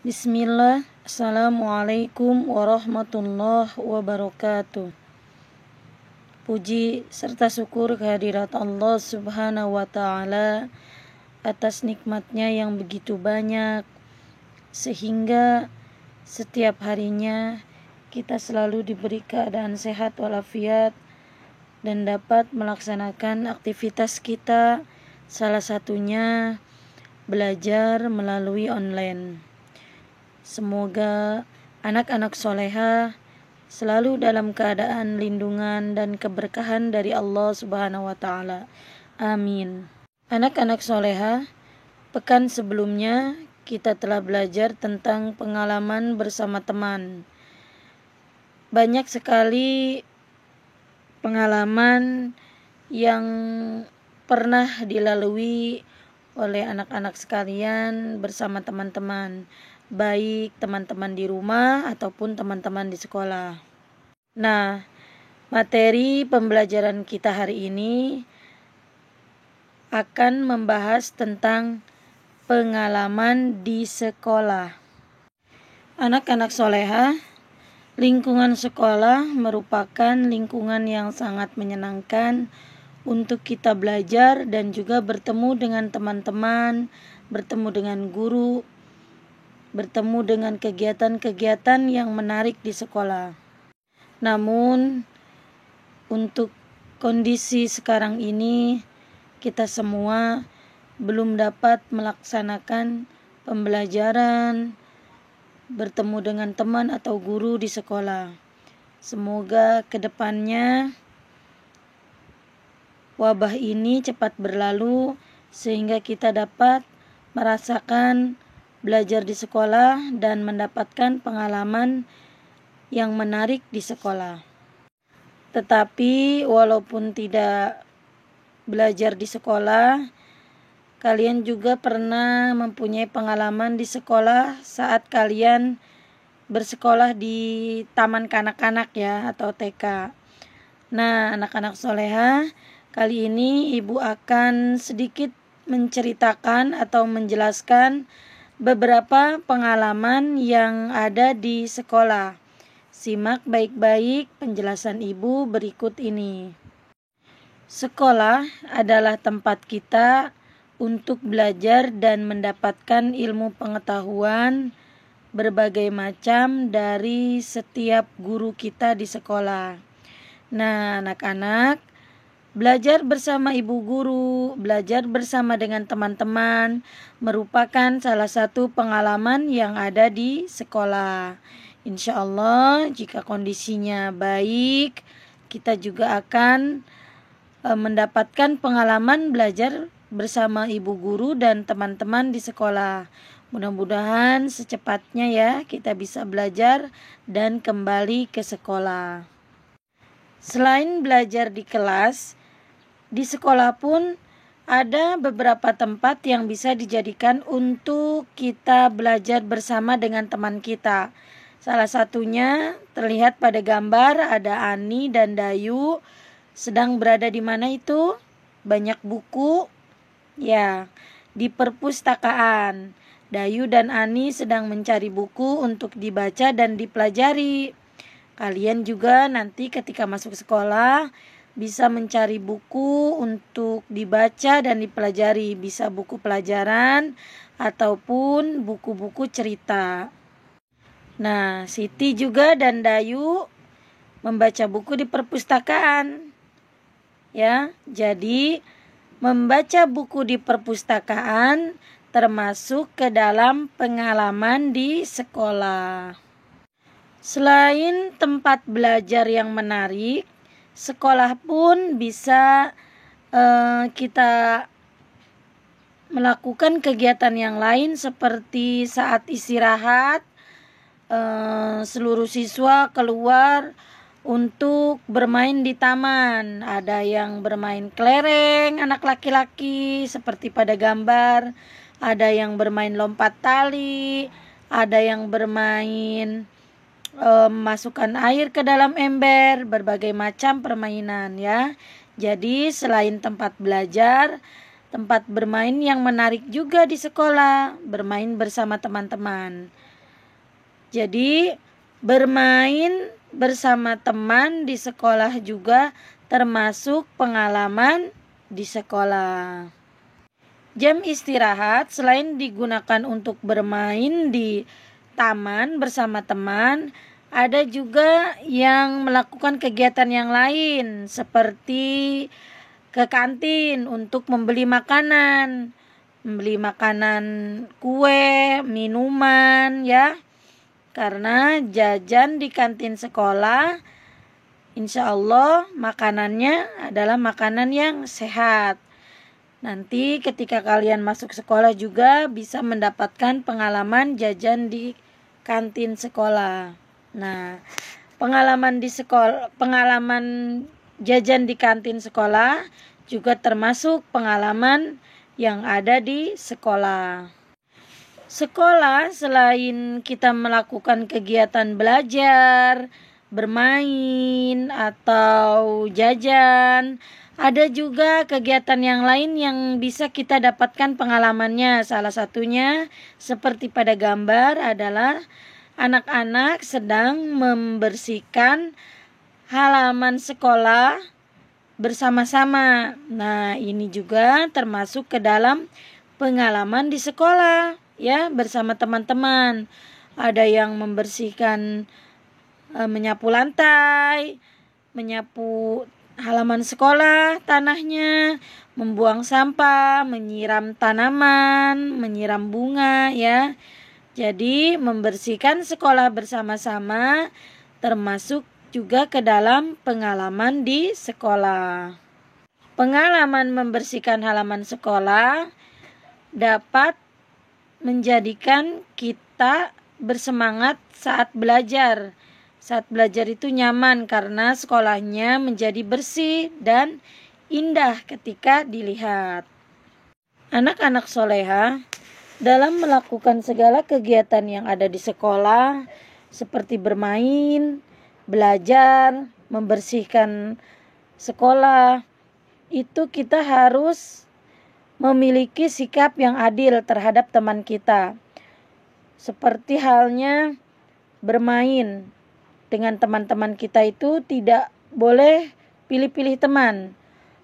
Bismillah, Assalamualaikum warahmatullahi wabarakatuh. Puji serta syukur kehadirat Allah subhanahu wa ta'ala atas nikmatnya yang begitu banyak, sehingga setiap harinya kita selalu diberi keadaan sehat walafiat dan dapat melaksanakan aktivitas kita, salah satunya belajar melalui online. Semoga anak-anak soleha selalu dalam keadaan lindungan dan keberkahan dari Allah subhanahu wa ta'ala. Amin. Anak-anak soleha, pekan sebelumnya kita telah belajar tentang pengalaman bersama teman. Banyak sekali pengalaman yang pernah dilalui oleh anak-anak sekalian bersama teman-teman, baik teman-teman di rumah ataupun teman-teman di sekolah. Nah, materi pembelajaran kita hari ini akan membahas tentang pengalaman di sekolah. Anak-anak soleha, lingkungan sekolah merupakan lingkungan yang sangat menyenangkan untuk kita belajar dan juga bertemu dengan teman-teman, bertemu dengan guru, bertemu dengan kegiatan-kegiatan yang menarik di sekolah. Namun, untuk kondisi sekarang ini, kita semua belum dapat melaksanakan pembelajaran, bertemu dengan teman atau guru di sekolah. Semoga kedepannya wabah ini cepat berlalu sehingga kita dapat merasakan belajar di sekolah dan mendapatkan pengalaman yang menarik di sekolah. Tetapi walaupun tidak belajar di sekolah, kalian juga pernah mempunyai pengalaman di sekolah saat kalian bersekolah di taman kanak-kanak ya, atau TK. Nah, anak-anak soleha, kali ini ibu akan sedikit menceritakan atau menjelaskan beberapa pengalaman yang ada di sekolah. Simak baik-baik penjelasan ibu berikut ini. Sekolah adalah tempat kita untuk belajar dan mendapatkan ilmu pengetahuan berbagai macam dari setiap guru kita di sekolah. Nah, anak-anak, belajar bersama ibu guru, belajar bersama dengan teman-teman merupakan salah satu pengalaman yang ada di sekolah. Insya Allah, jika kondisinya baik, kita juga akan mendapatkan pengalaman belajar bersama ibu guru dan teman-teman di sekolah. Mudah-mudahan secepatnya ya kita bisa belajar dan kembali ke sekolah. Selain belajar di kelas, di sekolah pun ada beberapa tempat yang bisa dijadikan untuk kita belajar bersama dengan teman kita. Salah satunya terlihat pada gambar ada Ani dan Dayu sedang berada di mana itu? Banyak buku. Ya, di perpustakaan. Dayu dan Ani sedang mencari buku untuk dibaca dan dipelajari. Kalian juga nanti ketika masuk sekolah bisa mencari buku untuk dibaca dan dipelajari. Bisa buku pelajaran ataupun buku-buku cerita. Nah, Siti juga dan Dayu membaca buku di perpustakaan. Ya, jadi membaca buku di perpustakaan termasuk ke dalam pengalaman di sekolah. Selain tempat belajar yang menarik, sekolah pun bisa kita melakukan kegiatan yang lain seperti saat istirahat, seluruh siswa keluar untuk bermain di taman. Ada yang bermain kelereng, anak laki-laki seperti pada gambar. Ada yang bermain lompat tali, ada yang bermain masukkan air ke dalam ember, berbagai macam permainan ya. Jadi selain tempat belajar, tempat bermain yang menarik juga di sekolah, bermain bersama teman-teman. Jadi bermain bersama teman di sekolah juga termasuk pengalaman di sekolah. Jam istirahat selain digunakan untuk bermain di taman bersama teman, ada juga yang melakukan kegiatan yang lain seperti ke kantin untuk membeli makanan kue, minuman ya. Karena jajan di kantin sekolah, insya Allah makanannya adalah makanan yang sehat. Nanti ketika kalian masuk sekolah juga bisa mendapatkan pengalaman jajan di kantin sekolah. Nah, pengalaman jajan di kantin sekolah juga termasuk pengalaman yang ada di sekolah. Sekolah selain kita melakukan kegiatan belajar, bermain, atau jajan, ada juga kegiatan yang lain yang bisa kita dapatkan pengalamannya. Salah satunya seperti pada gambar adalah anak-anak sedang membersihkan halaman sekolah bersama-sama. Nah, ini juga termasuk ke dalam pengalaman di sekolah ya, bersama teman-teman. Ada yang membersihkan, menyapu lantai, menyapu halaman sekolah, tanahnya, membuang sampah, menyiram tanaman, menyiram bunga ya. Jadi membersihkan sekolah bersama-sama termasuk juga ke dalam pengalaman di sekolah. Pengalaman membersihkan halaman sekolah dapat menjadikan kita bersemangat saat belajar. Saat belajar itu nyaman karena sekolahnya menjadi bersih dan indah ketika dilihat. Anak-anak soleha dalam melakukan segala kegiatan yang ada di sekolah seperti bermain, belajar, membersihkan sekolah, itu kita harus memiliki sikap yang adil terhadap teman kita. Seperti halnya bermain dengan teman-teman kita itu tidak boleh pilih-pilih teman.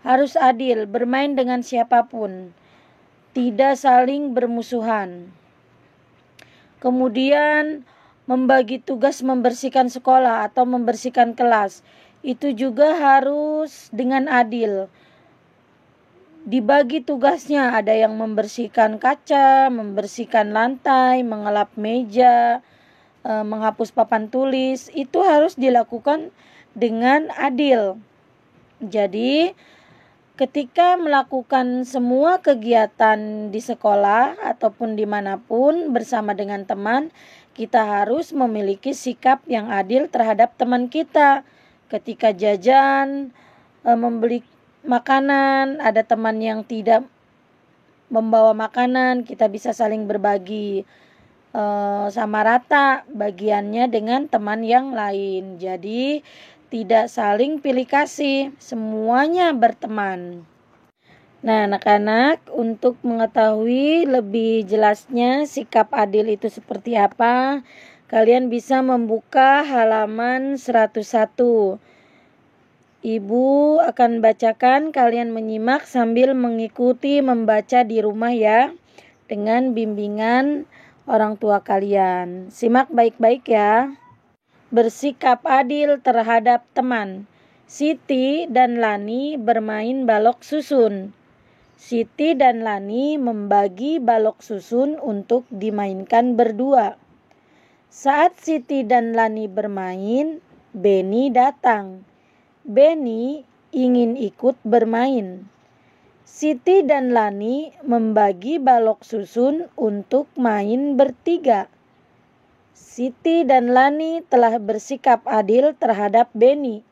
Harus adil, bermain dengan siapapun. Tidak saling bermusuhan. Kemudian membagi tugas membersihkan sekolah atau membersihkan kelas. Itu juga harus dengan adil. Dibagi tugasnya, ada yang membersihkan kaca, membersihkan lantai, mengelap meja, menghapus papan tulis. Itu harus dilakukan dengan adil. Jadi ketika melakukan semua kegiatan di sekolah ataupun dimanapun bersama dengan teman, kita harus memiliki sikap yang adil terhadap teman kita. Ketika jajan, membeli makanan, ada teman yang tidak membawa makanan, kita bisa saling berbagi sama rata bagiannya dengan teman yang lain. Jadi tidak saling pilih kasih, semuanya berteman. Nah, anak-anak, untuk mengetahui lebih jelasnya sikap adil itu seperti apa, kalian bisa membuka halaman 101. Ibu akan bacakan, kalian menyimak sambil mengikuti membaca di rumah ya, dengan bimbingan orang tua kalian. Simak baik-baik ya. Bersikap adil terhadap teman. Siti dan Lani bermain balok susun. Siti dan Lani membagi balok susun untuk dimainkan berdua. Saat Siti dan Lani bermain, Beni datang. Beni ingin ikut bermain. Siti dan Lani membagi balok susun untuk main bertiga. Siti dan Lani telah bersikap adil terhadap Beni.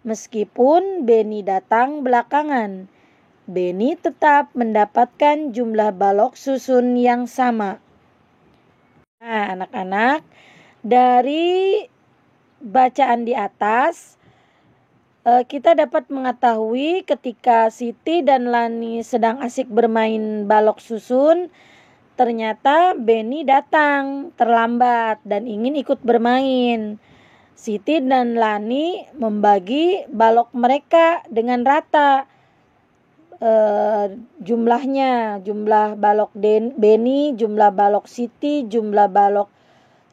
Meskipun Beni datang belakangan, Beni tetap mendapatkan jumlah balok susun yang sama. Nah, anak-anak, dari bacaan di atas, kita dapat mengetahui ketika Siti dan Lani sedang asik bermain balok susun, Ternyata Benny datang terlambat dan ingin ikut bermain. Siti dan Lani membagi balok mereka dengan rata. Jumlahnya, jumlah balok Benny, jumlah balok Siti, jumlah balok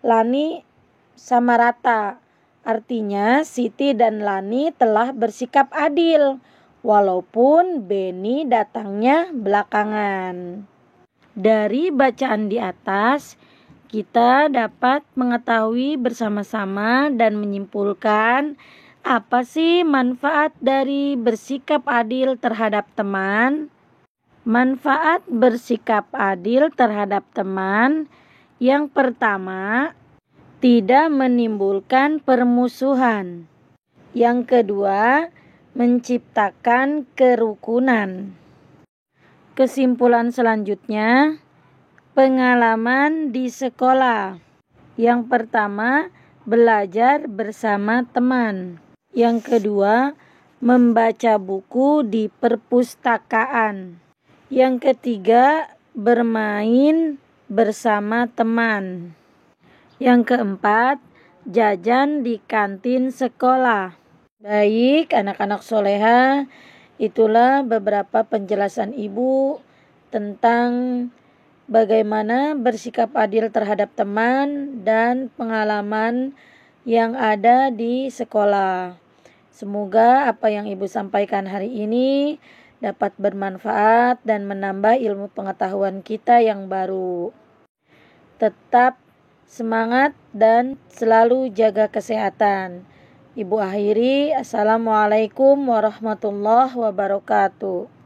Lani sama rata. Artinya Siti dan Lani telah bersikap adil, walaupun Benny datangnya belakangan. Dari bacaan di atas, kita dapat mengetahui bersama-sama dan menyimpulkan apa sih manfaat dari bersikap adil terhadap teman. Manfaat bersikap adil terhadap teman yang pertama, tidak menimbulkan permusuhan. Yang kedua, menciptakan kerukunan. Kesimpulan selanjutnya, pengalaman di sekolah. Yang pertama, belajar bersama teman. Yang kedua, membaca buku di perpustakaan. Yang ketiga, bermain bersama teman. Yang keempat, jajan di kantin sekolah. Baik, anak-anak soleha, itulah beberapa penjelasan Ibu tentang bagaimana bersikap adil terhadap teman dan pengalaman yang ada di sekolah. Semoga apa yang Ibu sampaikan hari ini dapat bermanfaat dan menambah ilmu pengetahuan kita yang baru. Tetap semangat dan selalu jaga kesehatan. Ibu akhiri, Assalamualaikum warahmatullahi wabarakatuh.